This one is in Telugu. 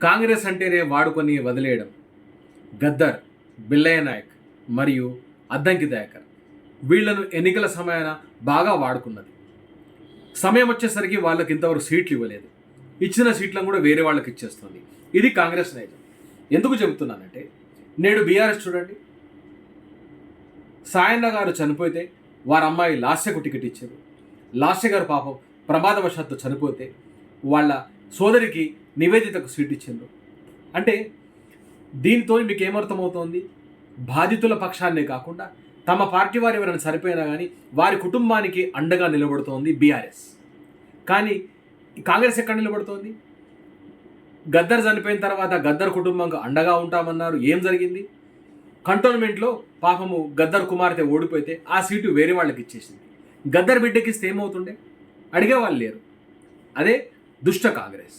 కాంగ్రెస్ అంటేనే వాడుకొని వదిలేయడం. గద్దర్, బిల్లయ్య నాయక్ మరియు అద్దంకి దయాకర్ వీళ్లను ఎన్నికల సమయాన బాగా వాడుకున్నది. సమయం వచ్చేసరికి వాళ్ళకి ఇంతవరకు సీట్లు ఇవ్వలేదు. ఇచ్చిన సీట్లను కూడా వేరే వాళ్ళకి ఇచ్చేస్తుంది. ఇది కాంగ్రెస్ నైజం. ఎందుకు చెబుతున్నానంటే, నేడు బీఆర్ఎస్ చూడండి, సాయన్న గారు చనిపోతే వారి అమ్మాయి లాస్యకు టికెట్ ఇచ్చారు. లాస్య గారు పాపం ప్రమాదవశాత్తు చనిపోతే వాళ్ళ సోదరికి నివేదితకు సీట్ ఇచ్చిండ్రు. అంటే దీంతో మీకు ఏమర్థమవుతోంది? బాధితుల పక్షాన్నే కాకుండా తమ పార్టీ వారు ఎవరైనా చనిపోయినా కానీ వారి కుటుంబానికి అండగా నిలబడుతోంది బీఆర్ఎస్. కానీ కాంగ్రెస్ ఎక్కడ నిలబడుతోంది? గద్దర్ చనిపోయిన తర్వాత గద్దర్ కుటుంబంకు అండగా ఉంటామన్నారు. ఏం జరిగింది? కంటోన్మెంట్లో పాపము గద్దర్ కుమార్తె ఓడిపోతే ఆ సీటు వేరే వాళ్ళకి ఇచ్చేసింది. గద్దర్ బిడ్డకిస్తే ఏమవుతుండే? అడిగేవాళ్ళు లేరు. అదే దుష్ట కాంగ్రెస్.